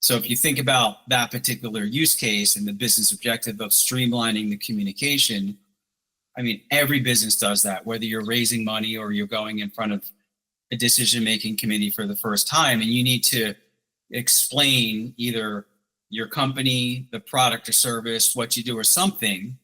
So if you think about that particular use case and the business objective of streamlining the communication, I mean, every business does that, whether you're raising money or you're going in front of a decision-making committee for the first time, and you need to explain either your company, the product or service, what you do or something,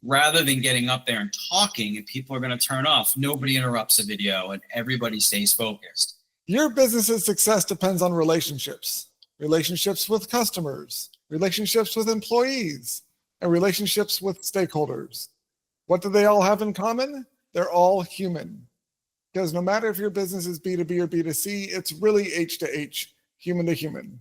rather than getting up there and talking and people are going to turn off. Nobody interrupts a video and everybody stays focused. Your business's success depends on relationships with customers, relationships with employees, and relationships with stakeholders. What do they all have in common? They're all human. Because no matter if your business is B2B or B2C, it's really H to H, human to human.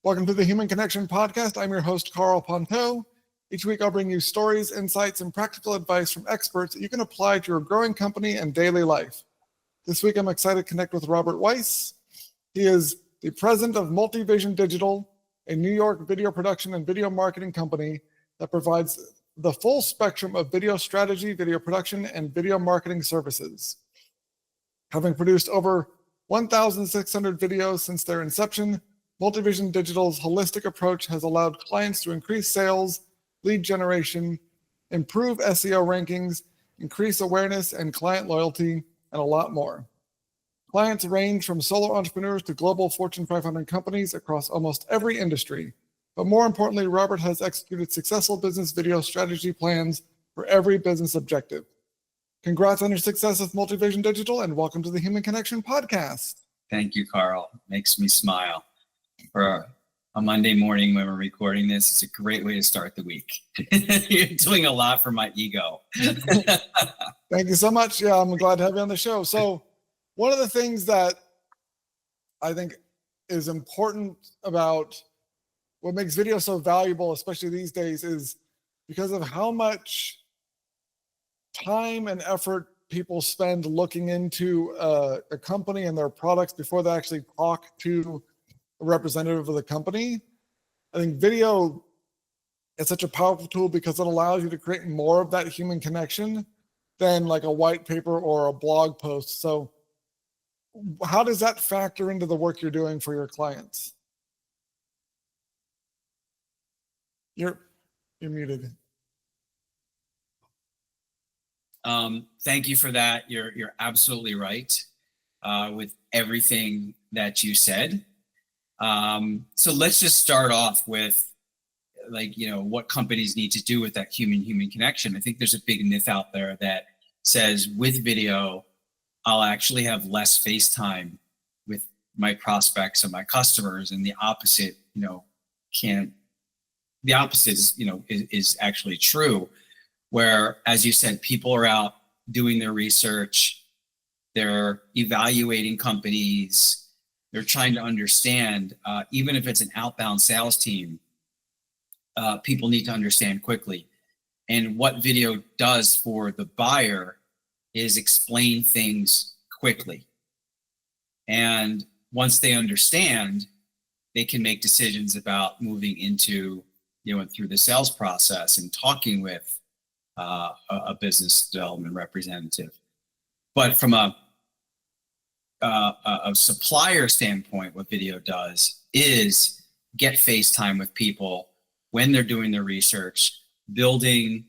Welcome to the Human Connection Podcast. I'm your host, Karl Ponto. Each week, I'll bring you stories, insights, and practical advice from experts that you can apply to your growing company and daily life. This week, I'm excited to connect with Robert Weiss. He is the president of Multivision Digital, a New York video production and video marketing company that provides the full spectrum of video strategy, video production, and video marketing services. Having produced over 1,600 videos since their inception, Multivision Digital's holistic approach has allowed clients to increase sales, lead generation, improve SEO rankings, increase awareness and client loyalty, and a lot more. Clients range from solo entrepreneurs to global Fortune 500 companies across almost every industry. But more importantly, Robert has executed successful business video strategy plans for every business objective. Congrats on your success with Multivision Digital, and welcome to the Human Connection Podcast. Thank you, Karl. Makes me smile. For a Monday morning when we're recording this, it's a great way to start the week. You're doing a lot for my ego. Thank you so much. Yeah, I'm glad to have you on the show. So one of the things that I think is important about what makes video so valuable, especially these days, is because of how much time and effort people spend looking into a company and their products before they actually talk to a representative of the company. I think video is such a powerful tool because it allows you to create more of that human connection than like a white paper or a blog post. So how does that factor into the work you're doing for your clients? You're muted. Thank you for that. You're absolutely right with everything that you said. So let's just start off with what companies need to do with that human connection. I think there's a big myth out there that says with video, I'll actually have less face time with my prospects and my customers, and the opposite, is actually true, where, as you said, people are out doing their research, they're evaluating companies, they're trying to understand, even if it's an outbound sales team, people need to understand quickly. And what video does for the buyer is explain things quickly. And once they understand, they can make decisions about moving into, through the sales process and talking with a business development representative. But from a supplier standpoint, what video does is get face time with people when they're doing their research, building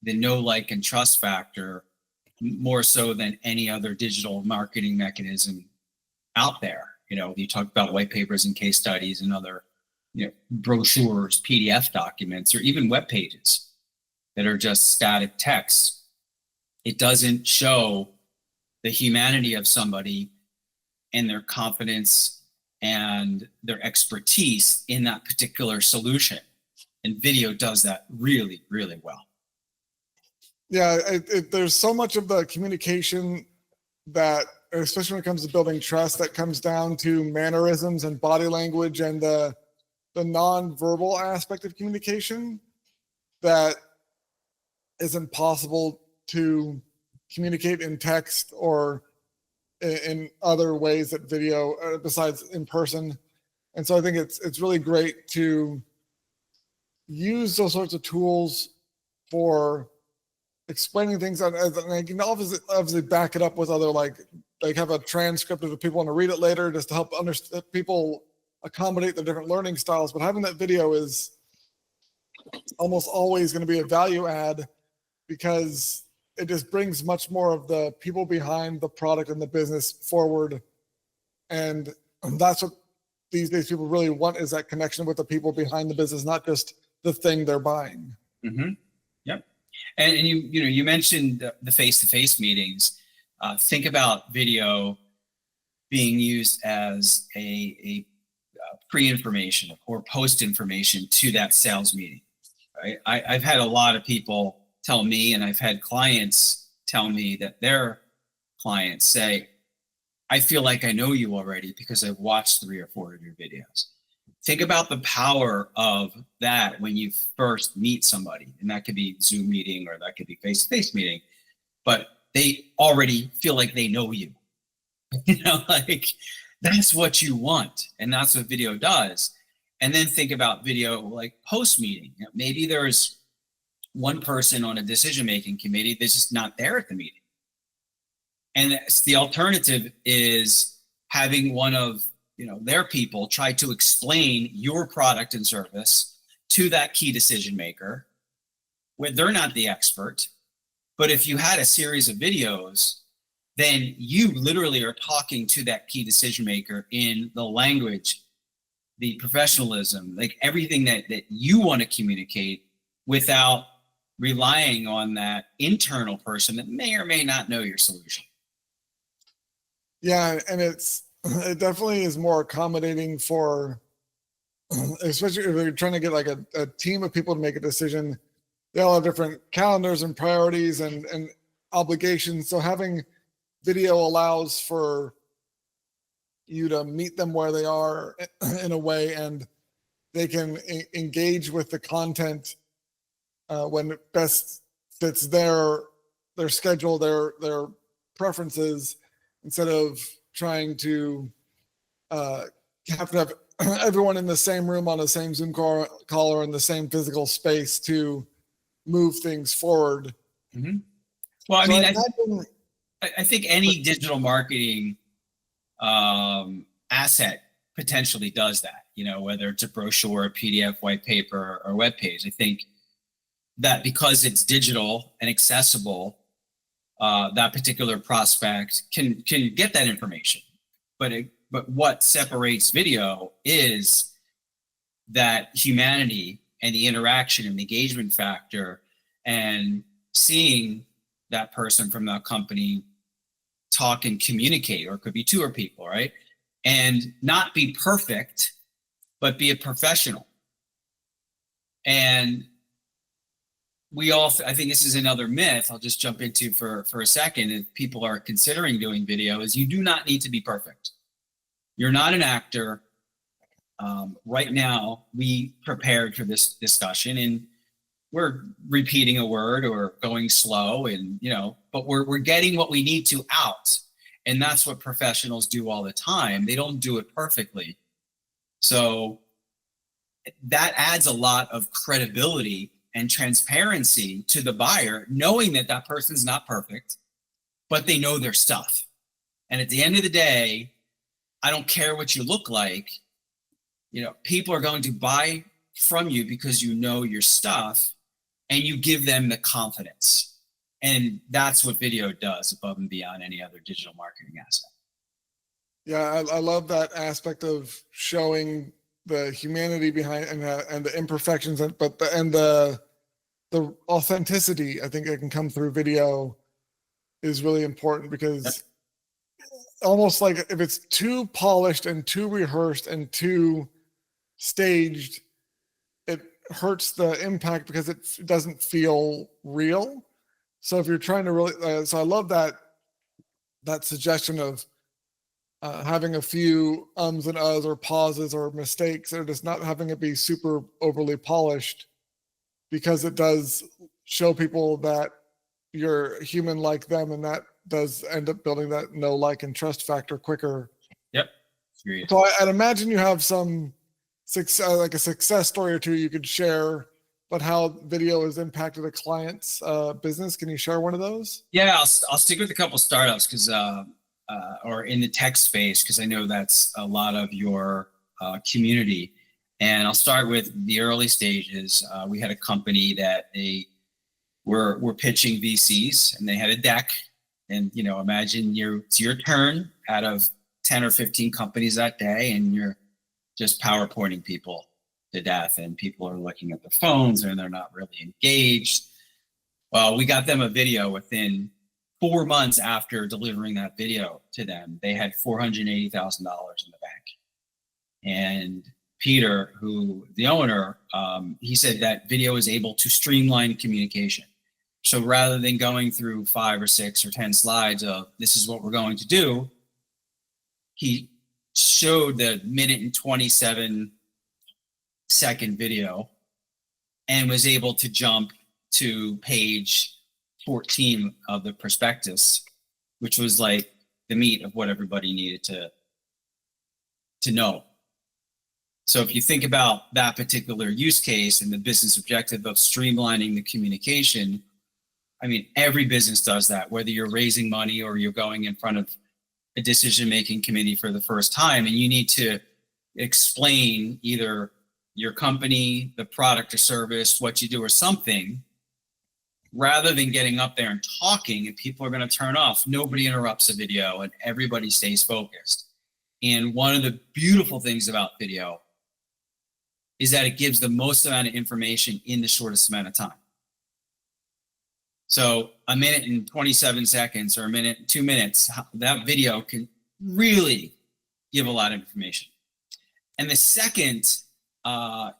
the know, like, and trust factor more so than any other digital marketing mechanism out there. You talk about white papers and case studies and other, brochures, PDF documents, or even web pages that are just static text. It doesn't show the humanity of somebody and their confidence and their expertise in that particular solution. And video does that really, really well. Yeah, there's so much of the communication that, especially when it comes to building trust, that comes down to mannerisms and body language and the non-verbal aspect of communication that is impossible to communicate in text or in other ways that video, besides in person. And so I think it's really great to use those sorts of tools for explaining things, and I can obviously back it up with other, like have a transcript if people want to read it later, just to help understand people accommodate the different learning styles, but having that video is almost always going to be a value add because it just brings much more of the people behind the product and the business forward. And that's what these days people really want, is that connection with the people behind the business, not just the thing they're buying. Mm-hmm. Yep. And you mentioned the face-to-face meetings. Think about video being used as a pre-information or post-information to that sales meeting. Right? I've had a lot of people tell me, and I've had clients tell me that their clients say, I feel like I know you already because I've watched 3 or 4 of your videos. Think about the power of that when you first meet somebody, and that could be Zoom meeting or that could be face-to-face meeting, but they already feel like they know you. Like that's what you want, and that's what video does. And then think about video like post-meeting. Maybe there's one person on a decision-making committee that's just not there at the meeting. And the alternative is having one of their people try to explain your product and service to that key decision maker, where they're not the expert. But if you had a series of videos, then you literally are talking to that key decision maker in the language, the professionalism, like everything that you want to communicate, without relying on that internal person that may or may not know your solution. Yeah, and it definitely is more accommodating for, especially if you're trying to get like a team of people to make a decision. They all have different calendars and priorities and obligations. So having video allows for you to meet them where they are in a way, and they can engage with the content when it best fits their schedule, their preferences, instead of trying to have to have everyone in the same room on the same Zoom call or in the same physical space to move things forward. Mm-hmm. Well, I mean, I think any digital marketing asset potentially does that, whether it's a brochure, a PDF, white paper, or web page. I think that because it's digital and accessible, that particular prospect can get that information. But what separates video is that humanity and the interaction and the engagement factor, and seeing that person from that company talk and communicate, or it could be 2 people, right? And not be perfect, but be a professional. And I think this is another myth I'll just jump into for a second. If people are considering doing video, is you do not need to be perfect. You're not an actor. Right now, we prepared for this discussion, and we're repeating a word or going slow, and but we're getting what we need to out. And that's what professionals do all the time. They don't do it perfectly. So that adds a lot of credibility and transparency to the buyer, knowing that that person's not perfect, but they know their stuff. And at the end of the day, I don't care what you look like. People are going to buy from you because you know your stuff, and you give them the confidence. And that's what video does above and beyond any other digital marketing asset. Yeah, I love that aspect of showing the humanity behind and the imperfections, but the authenticity. I think that can come through video is really important, because almost like if it's too polished and too rehearsed and too staged, it hurts the impact because it doesn't feel real. So if you're trying to really, so I love that suggestion of having a few ums and uhs or pauses or mistakes, or just not having it be super overly polished, because it does show people that you're human like them, and that does end up building that know, like, and trust factor quicker. Yep. Agreed. So I'd imagine you have some success, like a success story or two you could share, but how video has impacted a client's business. Can you share one of those? Yeah, I'll stick with a couple startups, because or in the tech space, because I know that's a lot of your community. And I'll start with the early stages. We had a company that they were pitching VCs, and they had a deck. And imagine it's your turn out of 10 or 15 companies that day, and you're just PowerPointing people to death, and people are looking at their phones and they're not really engaged. Well, we got them a video within 4 months after delivering that video to them. They had $480,000 in the bank. And Peter, who the owner, he said that video is able to streamline communication. So rather than going through 5 or 6 or 10 slides of this is what we're going to do, he showed the 1 and 27-second video and was able to jump to page 14 of the prospectus, which was like the meat of what everybody needed to know. So if you think about that particular use case and the business objective of streamlining the communication, I mean, every business does that, whether you're raising money or you're going in front of a decision-making committee for the first time, and you need to explain either your company, the product or service, what you do or something, rather than getting up there and talking and people are going to turn off. Nobody interrupts a video and everybody stays focused. And one of the beautiful things about video is that it gives the most amount of information in the shortest amount of time. So 1 minute and 27 seconds or 1 minute, 2 minutes, that video can really give a lot of information. And the second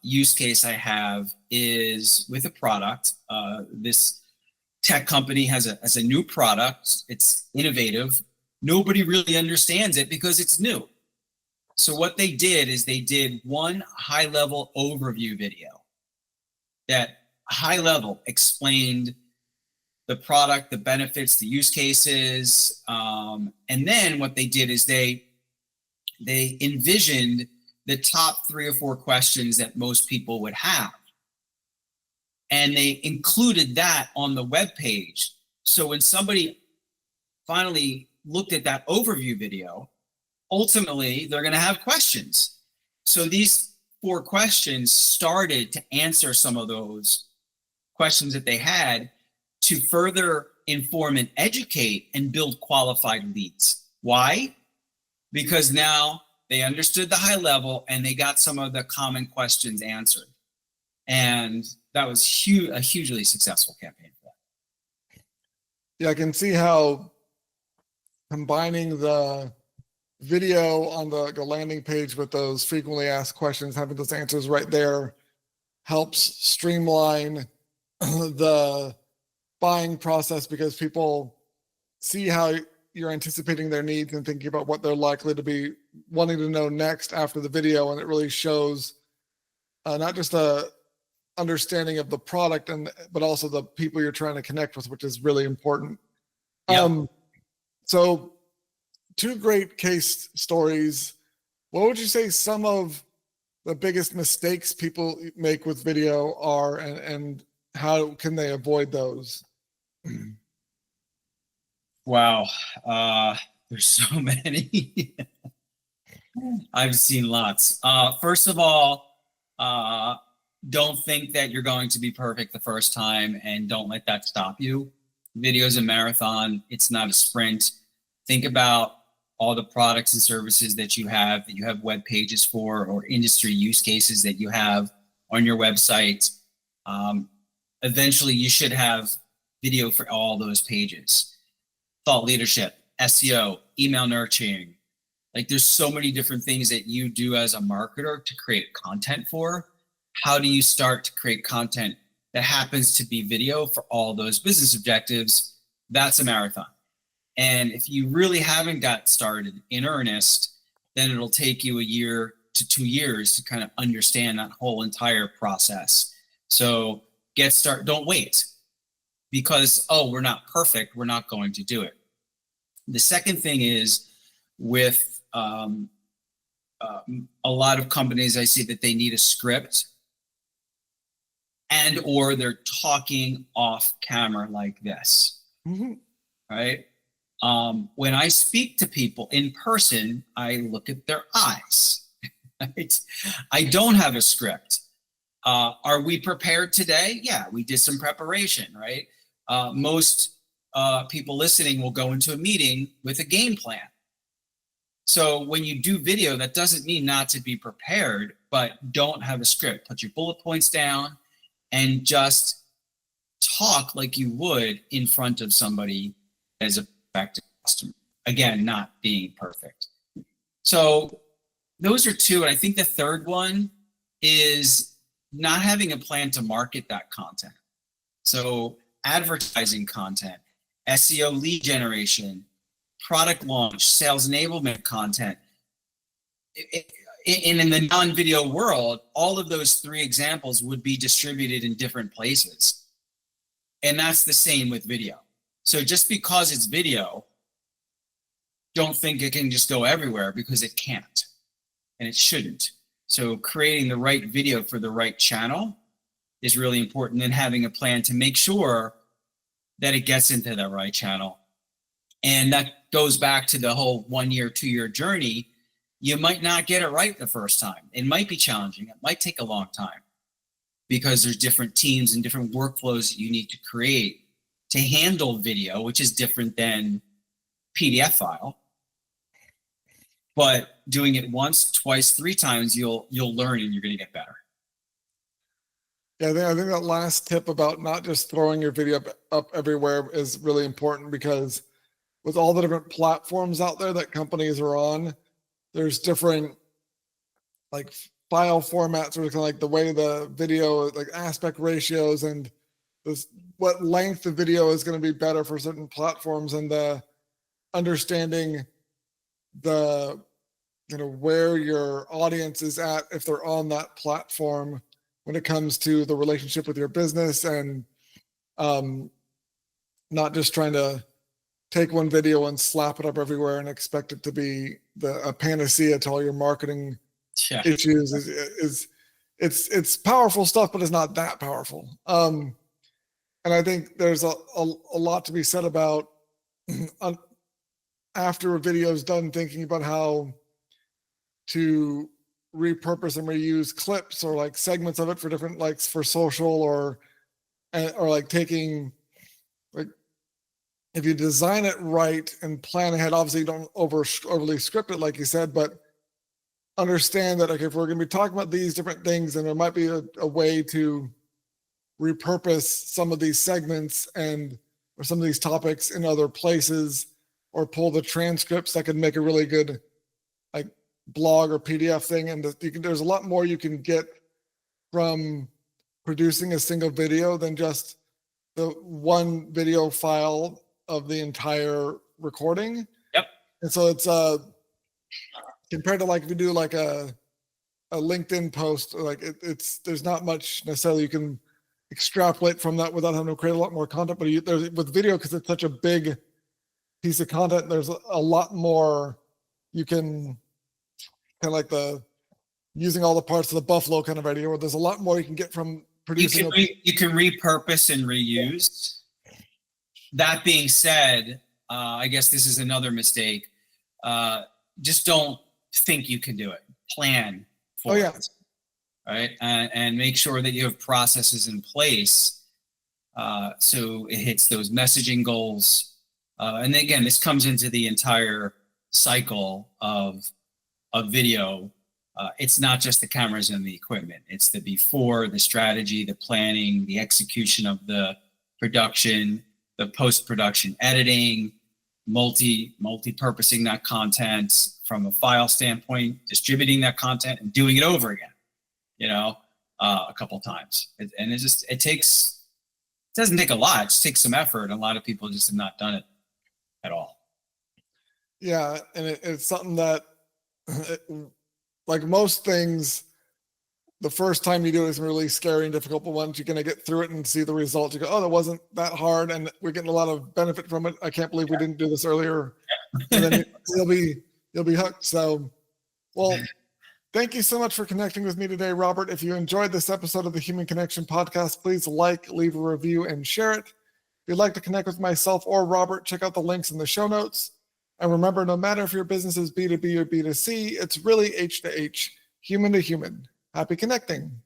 use case I have is with a product. This tech company has a new product. It's innovative. Nobody really understands it because it's new. So what they did is they did one high-level overview video that high-level explained the product, the benefits, the use cases. And then what they did is they envisioned the top 3 or 4 questions that most people would have. And they included that on the web page. So when somebody finally looked at that overview video, ultimately they're going to have questions. So these 4 questions started to answer some of those questions that they had to further inform and educate and build qualified leads. Why? Because now they understood the high level and they got some of the common questions answered. And that was a hugely successful campaign for that. Yeah, I can see how combining the video on the landing page with those frequently asked questions, having those answers right there, helps streamline the buying process, because people see how you're anticipating their needs and thinking about what they're likely to be wanting to know next after the video. And it really shows not just the understanding of the product, but also the people you're trying to connect with, which is really important. Yep. So 2 great case stories. What would you say some of the biggest mistakes people make with video are, and how can they avoid those? Wow. There's so many. I've seen lots. First of all, don't think that you're going to be perfect the first time, and don't let that stop you. Video is a marathon. It's not a sprint. Think about all the products and services that you have web pages for, or industry use cases that you have on your website. Eventually you should have video for all those pages. Thought leadership, SEO, email nurturing. Like, there's so many different things that you do as a marketer to create content for. How do you start to create content that happens to be video for all those business objectives? That's a marathon. And if you really haven't got started in earnest, then it'll take you 1 year to 2 years to kind of understand that whole entire process. So get started. Don't wait because, oh, we're not perfect, we're not going to do it. The second thing is with a lot of companies, I see that they need a script, and or they're talking off camera like this, right? When I speak to people in person, I look at their eyes. Right? I don't have a script. Are we prepared today? Yeah, we did some preparation, right? Most people listening will go into a meeting with a game plan. So when you do video, that doesn't mean not to be prepared, but don't have a script. Put your bullet points down and just talk like you would in front of somebody as a prospective customer. Again, not being perfect. So those are two. And I think the third one is not having a plan to market that content. So advertising content, SEO lead generation, product launch, sales enablement content. In the non-video world, all of those three examples would be distributed in different places. And that's the same with video. So just because it's video, don't think it can just go everywhere, because it can't and it shouldn't. So creating the right video for the right channel is really important, and having a plan to make sure that it gets into the right channel. And that goes back to the whole 1 year, 2 year journey. You might not get it right the first time. It might be challenging. It might take a long time, because there's different teams and different workflows that you need to create to handle video, which is different than PDF file. But doing it once, twice, 3 times, you'll learn, and you're going to get better. Yeah, I think that last tip about not just throwing your video up everywhere is really important, because with all the different platforms out there that companies are on, there's different like file formats, or kind of like the way the video, like aspect ratios, and this, what length of video is going to be better for certain platforms, and the understanding the, you know, where your audience is at if they're on that platform when it comes to the relationship with your business, and not just trying to take one video and slap it up everywhere and expect it to be a panacea to all your marketing issues. It's powerful stuff, but it's not that powerful. And I think there's a lot to be said about after a video is done, thinking about how to repurpose and reuse clips or like segments of it for different, like for social, or like taking, like, if you design it right and plan ahead, obviously you don't overly script it like you said, but understand that, okay, if we're going to be talking about these different things, then there might be a way to repurpose some of these segments or some of these topics in other places, or pull the transcripts that could make a really good like blog or PDF thing. And there's a lot more you can get from producing a single video than just the one video file of the entire recording. Yep. And so it's compared to like if you do like a LinkedIn post, like there's not much necessarily you can extrapolate from that without having to create a lot more content. But with video, because it's such a big piece of content, there's a lot more you can, kind of like the using all the parts of the buffalo kind of idea, where there's a lot more you can get from producing. You can repurpose and reuse. That being said, I guess this is another mistake. Just don't think you can do it. Plan for it, right? And make sure that you have processes in place so it hits those messaging goals. And again, this comes into the entire cycle of video. It's not just the cameras and the equipment. It's the before, the strategy, the planning, the execution of the production, the post-production editing, multi-purposing that content from a file standpoint, distributing that content and doing it over again, a couple times. And it doesn't take a lot. It just takes some effort. And a lot of people just have not done it at all. Yeah. And it's something that, like most things, the first time you do it is really scary and difficult, but once you're going to get through it and see the results, you go, oh, that wasn't that hard, and we're getting a lot of benefit from it. I can't believe we didn't do this earlier. And then you'll be hooked. So, well, thank you so much for connecting with me today, Robert. If you enjoyed this episode of the Human Connection Podcast, please leave a review, and share it. If you'd like to connect with myself or Robert, check out the links in the show notes. And remember, no matter if your business is B2B or B2C, it's really H to H. human to human. Happy connecting.